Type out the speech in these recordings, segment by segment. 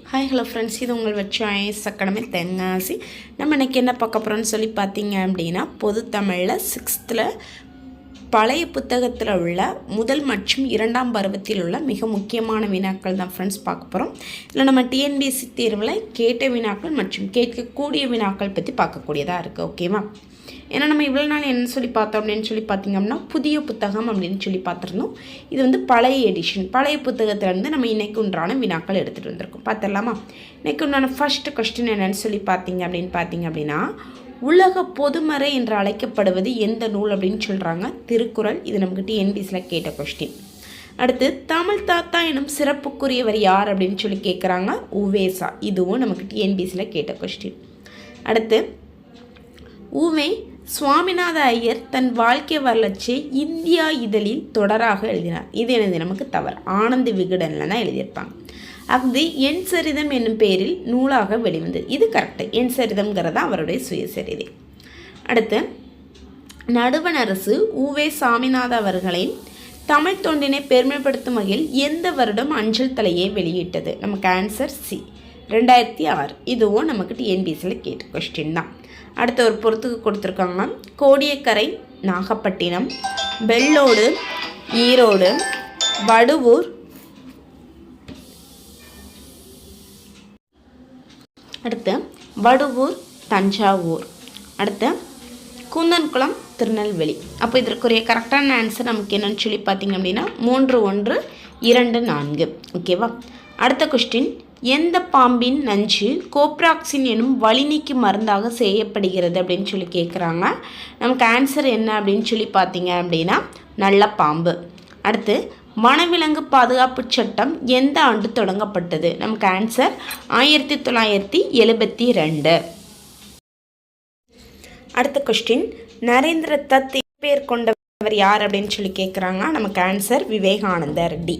Hi hello friends, இது உங்கள் வச்சு ஐஎஸ் அகாடமி தென்காசி. நம்ம இன்றைக்கி என்ன பார்க்க போகிறோன்னு சொல்லி பார்த்தீங்க அப்படின்னா, பொது தமிழில் 6th பழைய புத்தகத்தில் உள்ள முதல் மற்றும் 2ஆம் பருவத்தில் உள்ள மிக முக்கியமான வினாக்கள் தான் ஃப்ரெண்ட்ஸ் பார்க்க போகிறோம். இதில் நம்ம டிஎன்பிஎஸ்சி தேர்வில் கேட்ட வினாக்கள் மற்றும் கேட்கக்கூடிய வினாக்கள் பற்றி பார்க்கக்கூடியதாக இருக்குது. ஓகேவா? ஏன்னா நம்ம இவ்வளோ நாள் என்ன சொல்லி பார்த்தோம் அப்படின்னு சொல்லி பார்த்திங்க அப்படின்னா, புதிய புத்தகம் அப்படின்னு சொல்லி பார்த்துருந்தோம். இது வந்து பழைய எடிஷன், பழைய புத்தகத்திலேருந்து நம்ம இன்றைக்கு உண்டான வினாக்கள் எடுத்துகிட்டு வந்திருக்கோம். பார்த்துடலாமா? இன்றைக்கு உண்டான ஃபர்ஸ்ட் கொஸ்டின் என்னென்னு சொல்லி பார்த்தீங்க அப்படின்னா, உலக பொதுமறை என்று அழைக்கப்படுவது எந்த நூல் அப்படின்னு சொல்கிறாங்க? திருக்குறள். இது நமக்கு டிஎன்பிஎஸ்சியில் கேட்ட கொஸ்டின். அடுத்து, தமிழ் தாத்தா எனும் சிறப்புக்குரியவர் யார் அப்படின்னு சொல்லி கேட்குறாங்க. உவேசா. இதுவும் நமக்கு டிஎன்பிஎஸ்சியில் கேட்ட கொஸ்டின். அடுத்து, உவே சுவாமிநாத ஐயர் தன் வாழ்க்கை வரலாற்றை இந்தியா இதழில் தொடராக எழுதினார். இது எனது நமக்கு தவறு. ஆனந்த விகடனில் தான் எழுதியிருப்பாங்க. அது என் சரிதம் என்னும் பெயரில் நூலாக வெளிவந்தது. இது கரெக்டு. என் சரிதம்ங்கிறதா அவருடைய சுயசரிதை. அடுத்து, நடுவண் அரசு உவே சாமிநாத அவர்களின் தமிழ் தொண்டினை பெருமைப்படுத்தும் வகையில் எந்த வருடம் அஞ்சல் தலையை வெளியிட்டது? நமக்கு ஆன்சர் சி, 2006. இதுவும் நமக்கு டிஎன்பிஎஸ்சியில் கேட்ட கொஸ்டின் தான். அடுத்த ஒரு பொறுத்துக்கு கொடுத்துருக்காங்க. கோடியக்கரை, நாகப்பட்டினம், வெள்ளோடு, ஈரோடு, வடுவூர், அடுத்து வடுவூர், தஞ்சாவூர், அடுத்து கூந்தன்குளம், திருநெல்வேலி. அப்போ இதற்குரிய கரெக்டான ஆன்சர் நமக்கு என்னன்னு சொல்லி பார்த்தீங்க அப்படின்னா 3, 1, 2, 4. ஓகேவா? அடுத்த கொஸ்டின், எந்த பாம்பின் நஞ்சு கோப்ராக்சின் எனும் வலி நீக்கி மருந்தாக செய்யப்படுகிறது அப்படின்னு சொல்லி கேட்குறாங்க. நமக்கு ஆன்சர் என்ன அப்படின்னு சொல்லி பார்த்தீங்க அப்படின்னா நல்ல பாம்பு. அடுத்து, வனவிலங்கு பாதுகாப்பு சட்டம் எந்த ஆண்டு தொடங்கப்பட்டது? நமக்கு ஆன்சர் 1972. அடுத்த கொஸ்டின், நரேந்திர தத் பேர் கொண்டவர் யார் அப்படின்னு சொல்லி கேட்குறாங்க. நமக்கு ஆன்சர் விவேகானந்தர், டி.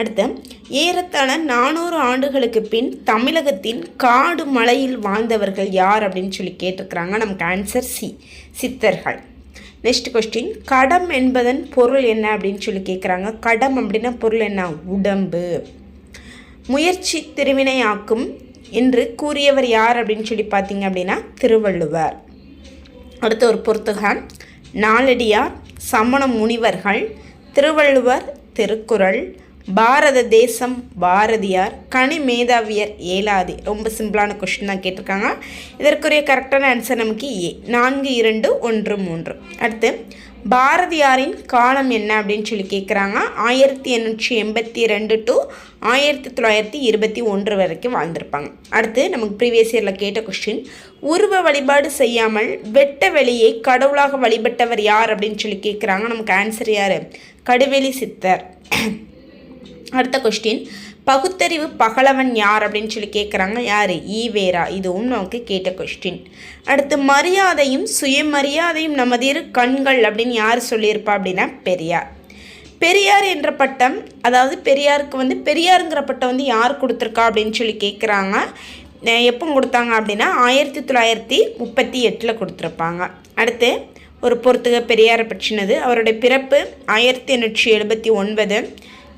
அடுத்து, ஏறத்தாழ 400 ஆண்டுகளுக்கு பின் தமிழகத்தின் காடு மலையில் வாழ்ந்தவர்கள் யார் அப்படின்னு சொல்லி கேட்டிருக்கிறாங்க. நமக்கு ஆன்சர் சி, சித்தர்கள். நெக்ஸ்ட் கொஸ்டின், கடம் என்பதன் பொருள் என்ன அப்படின்னு சொல்லி கேட்குறாங்க. கடம் அப்படின்னா பொருள் என்ன? உடம்பு. முயற்சி திருவினையாக்கும் என்று கூறியவர் யார் அப்படின்னு சொல்லி பார்த்தீங்க அப்படின்னா திருவள்ளுவர். அடுத்த ஒரு பொறுத்துக, நாலடியார், சமண முனிவர்கள், திருவள்ளுவர், திருக்குறள், பாரத தேசம், பாரதியார், கனி மேதாவியர், ஏலாதி. ரொம்ப சிம்பிளான கொஸ்டின் தான் கேட்டிருக்காங்க. இதற்குரிய கரெக்டான ஆன்சர் நமக்கு ஏ, 4, 2, 1, 3. அடுத்து, பாரதியாரின் காலம் என்ன அப்படின்னு சொல்லி கேட்குறாங்க. 1882 to 1921 வரைக்கும் வாழ்ந்திருப்பாங்க. அடுத்து, நமக்கு ப்ரீவியஸ் இயரில் கேட்ட கொஸ்டின், உருவ வழிபாடு செய்யாமல் வெட்ட வெளியை கடவுளாக வழிபட்டவர் யார் அப்படின்னு சொல்லி கேட்குறாங்க. நமக்கு ஆன்சர் யார்? கடுவெளி சித்தர். அடுத்த கொஸ்டின், பகுத்தறிவு பகலவன் யார் அப்படின்னு சொல்லி கேட்குறாங்க. யார்? ஈவேரா. இதுவும் நமக்கு கேட்ட கொஸ்டின். அடுத்து, மரியாதையும் சுயமரியாதையும் நமது இரு கண்கள் அப்படின்னு யார் சொல்லியிருப்பா அப்படின்னா பெரியார். பெரியார் என்ற பட்டம், அதாவது பெரியாருக்கு வந்து பெரியாருங்கிற பட்டம் வந்து யார் கொடுத்துருக்கா அப்படின்னு சொல்லி கேட்குறாங்க. எப்போ கொடுத்தாங்க அப்படின்னா 1938 கொடுத்துருப்பாங்க. அடுத்து, ஒரு பொறுத்துக பெரியாரை பற்றினது. அவருடைய பிறப்பு 1879,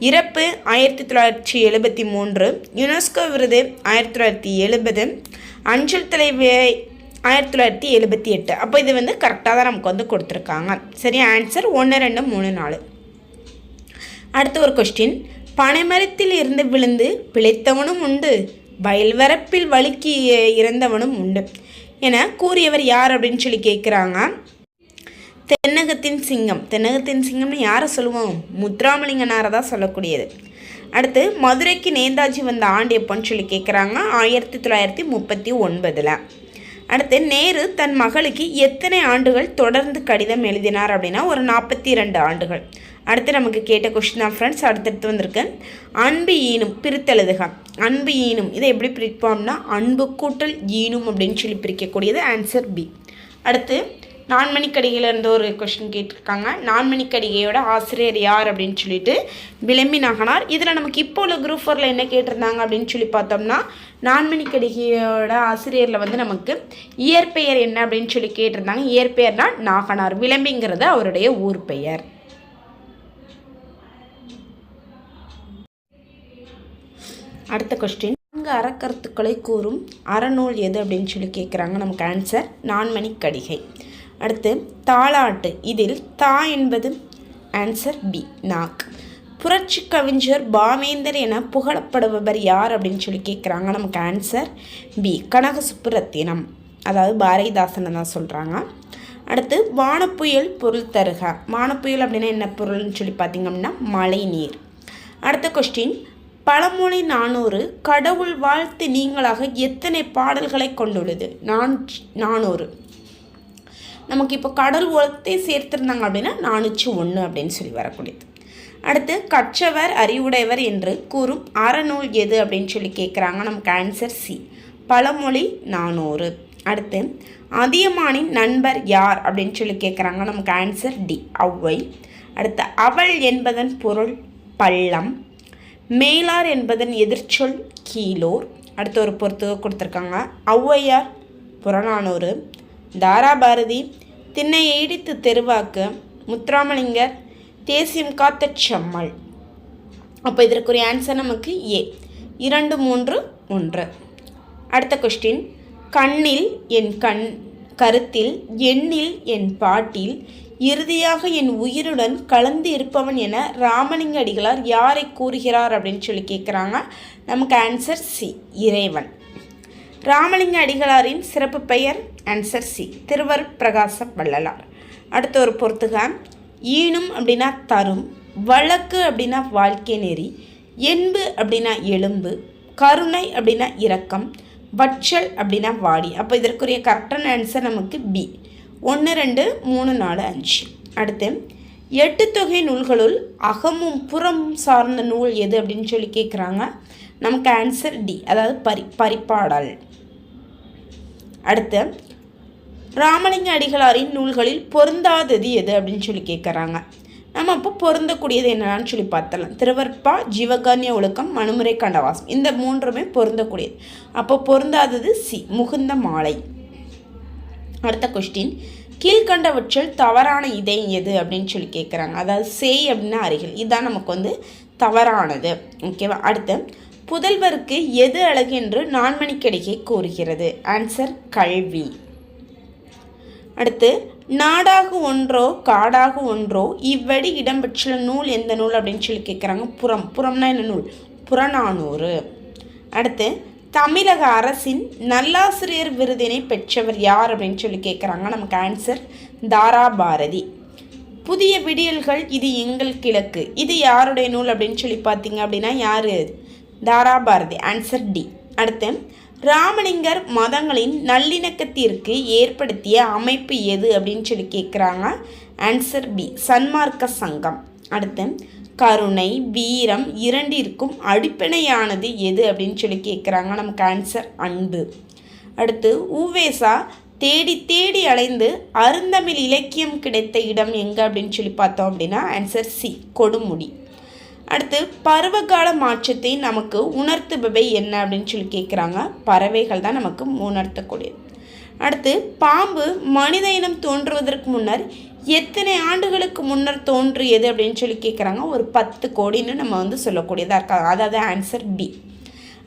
இறப்பு 1973, யுனெஸ்கோ விருது 1970, அஞ்சல் தலை 1978. அப்போ இது வந்து கரெக்டாக தான் நமக்கு வந்து கொடுத்துருக்காங்க. சரி, ஆன்சர் 1, 2, 3, 4. அடுத்த ஒரு கொஸ்டின், பனைமரத்தில் இருந்து விழுந்து பிழைத்தவனும் உண்டு, வயல்வரப்பில் வழுக்கி இறந்தவனும் உண்டு என கூறியவர் யார் அப்படின்னு சொல்லி கேட்குறாங்க. தென்னகத்தின் சிங்கம். தென்னகத்தின் சிங்கம்னு யாரை சொல்லுவோம்? முத்துராமலிங்கனாரை தான் சொல்லக்கூடியது. அடுத்து, மதுரைக்கு நேதாஜி வந்த ஆண்டு எப்போன்னு சொல்லி கேட்குறாங்க. 1939. அடுத்து, நேரு தன் மகளுக்கு எத்தனை ஆண்டுகள் தொடர்ந்து கடிதம் எழுதினார் அப்படின்னா ஒரு 42 ஆண்டுகள். அடுத்து நமக்கு கேட்ட கொஸ்டின் தான் ஃப்ரெண்ட்ஸ். அடுத்தடுத்து வந்திருக்கு. அன்பு ஈனும் பிரித்தெழுதுக. அன்பு ஈனும் இதை எப்படி பிரிப்போம்னா அன்பு கூட்டல் ஈனும் அப்படின்னு சொல்லி பிரிக்கக்கூடியது. Answer B. அடுத்து, நான்மணிக்கடிகையிலேருந்து ஒரு கொஸ்டின் கேட்டிருக்காங்க. நான்மணிக்கடிகையோட ஆசிரியர் யார் அப்படின்னு சொல்லிட்டு விளம்பி நாகனார். இதில் நமக்கு இப்போ உள்ள குரூப் 4ல் என்ன கேட்டிருந்தாங்க அப்படின்னு சொல்லி பார்த்தோம்னா, நான்மணிக்கடிகையோட ஆசிரியரில் வந்து நமக்கு இயற்பெயர் என்ன அப்படின்னு சொல்லி கேட்டிருந்தாங்க. இயற்பெயர்னா நாகனார். விளம்பிங்கிறது அவருடைய ஊர் பெயர். அடுத்த கொஸ்டின், அறக்கருத்துக்களை கூறும் அறநூல் எது அப்படின்னு சொல்லி கேட்குறாங்க. நமக்கு ஆன்சர் நான்மணிக்கடிகை. அடுத்து தாலாட்டு, இதில் தா என்பது ஆன்சர் பி நாக். புரட்சி கவிஞர் பாவேந்தர் என புகழப்படுபவர் யார் அப்படின்னு சொல்லி கேட்குறாங்க. நமக்கு ஆன்சர் பி கனக சுப்புரத்தினம், அதாவது பாரதிதாசனை தான் சொல்கிறாங்க. அடுத்து வானப்புயல் பொருள் தருக. வானப்புயல் அப்படின்னா என்ன பொருள்னு சொல்லி பார்த்தீங்க அப்படின்னா மழை நீர். அடுத்த கொஸ்டின், பழமொழி 400 கடவுள் வாழ்த்து நீங்களாக எத்தனை பாடல்களை கொண்டுள்ளது? 400. நமக்கு இப்போ கடல் உலகத்தை சேர்த்துருந்தாங்க அப்படின்னா 401 அப்படின்னு சொல்லி வரக்கூடியது. அடுத்து கற்றவர் அறிவுடையவர் என்று கூறும் அறநூல் எது அப்படின்னு சொல்லி கேட்குறாங்க. நமக்கு ஆன்சர் சி பழமொழி 400. அடுத்து அதியமானின் நண்பர் யார் அப்படின்னு சொல்லி கேட்குறாங்க. நமக்கு ஆன்சர் டி ஔவை. அடுத்து அவள் என்பதன் பொருள் பள்ளம். மேலார் என்பதன் எதிர்ச்சொல் கீழோர். அடுத்து ஒரு பொறுத்து கொடுத்துருக்காங்க. ஔவையார் புறநானூறு. தாராபாரதி திண்ணையை இடித்து தெருவாக்கு. முத்துராமலிங்கர் தேசியம் காத்த செம்மல். அப்போ இதற்குரிய ஆன்சர் நமக்கு ஏ 2, 3, 1. அடுத்த கொஸ்டின், கண்ணில் என் கருத்தில் எண்ணில் என் பாட்டில் இறுதியாக என் உயிருடன் கலந்து இருப்பவன் என ராமலிங்க அடிகளார் யாரை கூறுகிறார் அப்படின்னு சொல்லி கேட்குறாங்க. நமக்கு ஆன்சர் சி இறைவன். ராமலிங்க அடிகளாரின் சிறப்பு பெயர் ஆன்சர் சி திருவருட்பிரகாச வள்ளலார். அடுத்த ஒரு பொறுத்துக, ஈனும் அப்படின்னா தரும், வழக்கு அப்படின்னா வாழ்க்கை நெறி, என்பு அப்படின்னா எலும்பு, கருணை அப்படின்னா இரக்கம், வற்றல் அப்படின்னா வாடி. அப்போ இதற்குரிய கரெக்டான ஆன்சர் நமக்கு பி 1, 2, 3, 4, 5. அடுத்து 8 தொகை நூல்களுள் அகமும் புறமும் சார்ந்த நூல் எது அப்படின்னு சொல்லி கேட்குறாங்க. நமக்கு ஆன்சர் டி, அதாவது பரிபாடல். அடுத்து ராமலிங்க அடிகளாரின் நூல்களில் பொருந்தாதது எது அப்படின்னு சொல்லி கேட்குறாங்க. நம்ம இப்போ பொருந்தக்கூடியது என்னன்னு சொல்லி பார்த்தலாம். திருவருட்பா, ஜீவகாருண்ய ஒழுக்கம், மனுமுறை கண்டவாசம், இந்த 3மே பொருந்தக்கூடியது. அப்போ பொருந்தாதது சி முகுந்த மாலை. அடுத்த கொஸ்டின், கீழ்கண்டவற்றில் தவறான இதயம் எது அப்படின்னு சொல்லி கேட்குறாங்க. அதாவது சேய் அப்படின்னா அருகில், இதுதான் நமக்கு தவறானது. ஓகேவா. அடுத்து புதல்வருக்கு எது அழகு என்று நான்மணிக்கடிகை கூறுகிறது. ஆன்சர் கல்வி. அடுத்து நாடாக ஒன்றோ காடாக ஒன்றோ இவ்வடி இடம்பெற்ற நூல் எந்த நூல் அப்படின்னு சொல்லி கேட்குறாங்க. புறம்னா என்ன நூல்? புறநானூறு. அடுத்து தமிழக அரசின் நல்லாசிரியர் விருதினை பெற்றவர் யார் அப்படின்னு சொல்லி கேட்குறாங்க. நமக்கு ஆன்சர் தாராபாரதி. புதிய விடியல்கள் இது எங்கள் கிழக்கு, இது யாருடைய நூல் அப்படின்னு சொல்லி பார்த்தீங்க அப்படின்னா யாரு? தாராபாரதி. Answer D. அடுத்து ராமலிங்கர் மதங்களின் நல்லிணக்கத்திற்கு ஏற்படுத்திய அமைப்பு எது அப்படின்னு சொல்லி கேட்குறாங்க. ஆன்சர் பி சன்மார்க்க சங்கம். அடுத்து கருணை வீரம் இரண்டிற்கும் அடிப்படையானது எது அப்படின்னு சொல்லி கேட்குறாங்க. நமக்கு ஆன்சர் அன்பு. அடுத்து உவேசா தேடி தேடி அலைந்து அருந்தமிழ் இலக்கியம் கிடைத்த இடம் எங்கே அப்படின்னு சொல்லி பார்த்தோம் அப்படின்னா ஆன்சர் சி கொடுமுடி. அடுத்து பருவகால மாற்றத்தை நமக்கு உணர்த்துபவை என்ன அப்படின்னு சொல்லி கேட்குறாங்க. பறவைகள் தான் நமக்கு உணர்த்தக்கூடியது. அடுத்து பாம்பு மனித இனம் தோன்றுவதற்கு முன்னர் எத்தனை ஆண்டுகளுக்கு முன்னர் தோன்றியது அப்படின்னு சொல்லி கேட்குறாங்க. ஒரு 10 கோடின்னு நம்ம சொல்லக்கூடியதாக இருக்காங்க. அதாவது ஆன்சர் பி.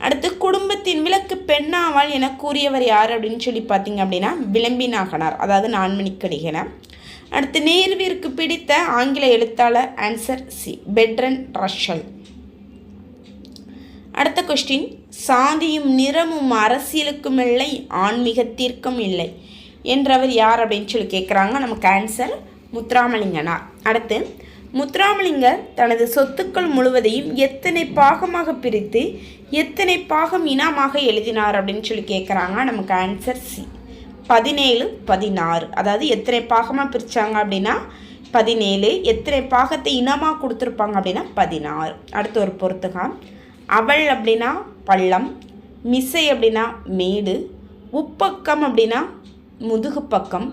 அடுத்து குடும்பத்தின் விளக்கு பெண்ணாவாள் என கூறியவர் யார் அப்படின்னு சொல்லி பார்த்தீங்க அப்படின்னா விளம்பி நாகனார், அதாவது நான்மணிக்கடிகை. அடுத்து நேருவிற்கு பிடித்த ஆங்கில எழுத்தாளர். Answer C Bertrand Russell. அடுத்த கொஸ்டின், சாதியும் நிறமும் அரசியலுக்கும் இல்லை ஆன்மீகத்திற்கும் இல்லை என்றவர் யார் அப்படின்னு சொல்லி கேட்குறாங்க. நமக்கு ஆன்சர் முத்துராமலிங்கனார். அடுத்து முத்துராமலிங்கர் தனது சொத்துக்கள் முழுவதையும் எத்தனை பாகமாக பிரித்து எத்தனை பாகம் இனமாக எழுதினார் அப்படின்னு சொல்லி கேட்குறாங்க. நமக்கு ஆன்சர் சி 17, 16. அதாவது எத்தனை பாகமாக பிரித்தாங்க அப்படின்னா 17, எத்தனை பாகத்தை இனமாக கொடுத்துருப்பாங்க அப்படின்னா 16. அடுத்து ஒரு பொறுத்துக்கா, அவள் அப்படின்னா பள்ளம், மிசை அப்படின்னா மேடு, உப்பக்கம் அப்படின்னா முதுகு பக்கம்,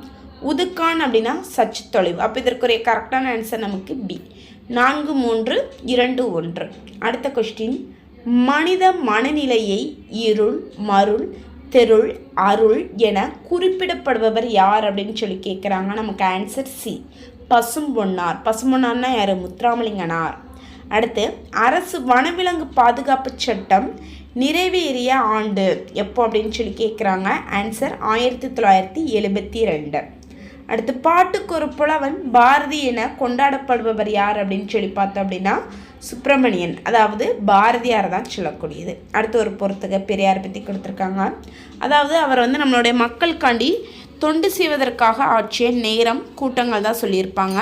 உதுக்கான் அப்படின்னா சச்சு தொலைவு. அப்போ இதற்குரிய கரெக்டான ஆன்சர் நமக்கு பி 4, 3, 2, 1. அடுத்த கொஸ்டின், மனித மனநிலையை இருள் மருள் தெருள் அருள் என குறிப்பிடப்படுபவர் யார் அப்படின்னு சொல்லி கேட்குறாங்க. நமக்கு ஆன்சர் சி பசும்பொன்னார். பசும்பொன்னார்னா யார்? முத்துராமலிங்கனார். அடுத்து அரசு வனவிலங்கு பாதுகாப்பு சட்டம் நிறைவேறிய ஆண்டு எப்போ அப்படின்னு சொல்லி கேட்குறாங்க. ஆன்சர் 1972. அடுத்து பாட்டுக்கு ஒரு புலவன் பாரதி என கொண்டாடப்படுபவர் யார் அப்படின்னு சொல்லி பார்த்தோம் அப்படின்னா சுப்பிரமணியன், அதாவது பாரதியார் தான் சொல்லக்கூடியது. அடுத்து ஒரு பொறுத்துக்க பெரியார் பற்றி கொடுத்துருக்காங்க. அதாவது அவர் நம்மளுடைய மக்களுக்காண்டி தொண்டு செய்வதற்காக ஆற்றிய நேரம் கூட்டங்கள் தான் சொல்லியிருப்பாங்க.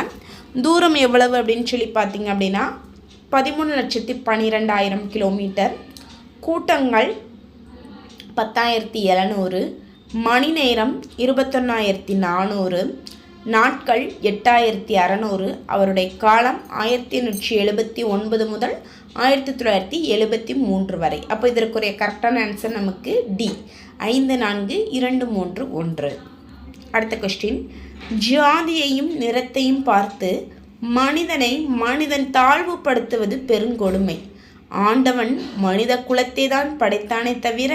தூரம் எவ்வளவு அப்படின்னு சொல்லி பார்த்தீங்க அப்படின்னா 13,12,000 கிலோமீட்டர். கூட்டங்கள் 10,700. மணி நேரம் 21,400. நாட்கள் 8,600. அவருடைய காலம் 1879 முதல் 1973 வரை. அப்போ இதற்குரிய கரெக்டான ஆன்சர் நமக்கு டி, 54,231. அடுத்த கொஸ்டின், ஜாதியையும் நிறத்தையும் பார்த்து மனிதன் தாழ்வுபடுத்துவது பெருங்கொடுமை. ஆண்டவன் மனித குலத்தை தான் படைத்தானே தவிர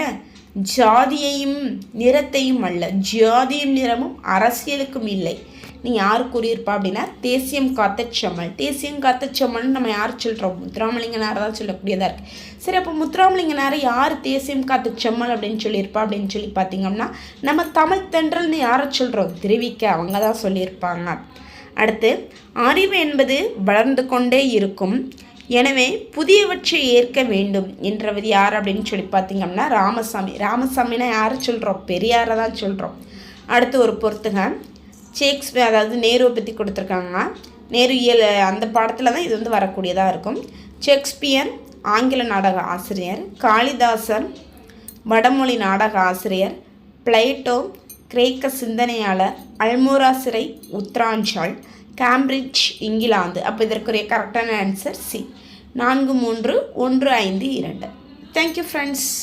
ஜாதியையும் நிறத்தையும் அல்ல. ஜாதியும் நிறமும் அரசியலுக்கும் இல்லை. நீ யார் கூறியிருப்பா அப்படின்னா தேசியம் காத்த செம்மல். தேசியம் காத்த செம்மல்னு நம்ம யார் சொல்கிறோம்? முத்துராமலிங்கனார் தான் சொல்லக்கூடியதாக இருக்குது. சரி, அப்போ முத்துராமலிங்கனார் யார் தேசியம் காத்த செம்மல் அப்படின்னு சொல்லியிருப்பா அப்படின்னு சொல்லி பார்த்தீங்கன்னா நம்ம தமிழ் தென்றல்னு யாரை சொல்கிறோம்? திருவிக்க, அவங்க தான் சொல்லியிருப்பாங்க. அடுத்து, அறிவு என்பது வளர்ந்து கொண்டே இருக்கும், எனவே புதியவற்றை ஏற்க வேண்டும் என்றவர் யார் அப்படின்னு சொல்லி பார்த்தீங்கன்னா ராமசாமி. ராமசாமினா யாரை சொல்கிறோம்? பெரியாரை தான் சொல்கிறோம். அடுத்து ஒரு பொறுத்துங்க, ஷேக்ஸ்பியர், அதாவது நேருவை பற்றி கொடுத்துருக்காங்க. நேரு இயல் அந்த பாடத்தில் தான் இது வரக்கூடியதாக இருக்கும். ஷேக்ஸ்பியர் ஆங்கில நாடக ஆசிரியர், காளிதாசர் வடமொழி நாடக ஆசிரியர், பிளேட்டோ கிரேக்க சிந்தனையாளர், அல்மோரா சிறை உத்தராஞ்சால், கேம்பிரிட்ஜ் இங்கிலாந்து. அப்போ இதற்குரிய கரெக்டான ஆன்சர் சி, 43152. Thank you friends.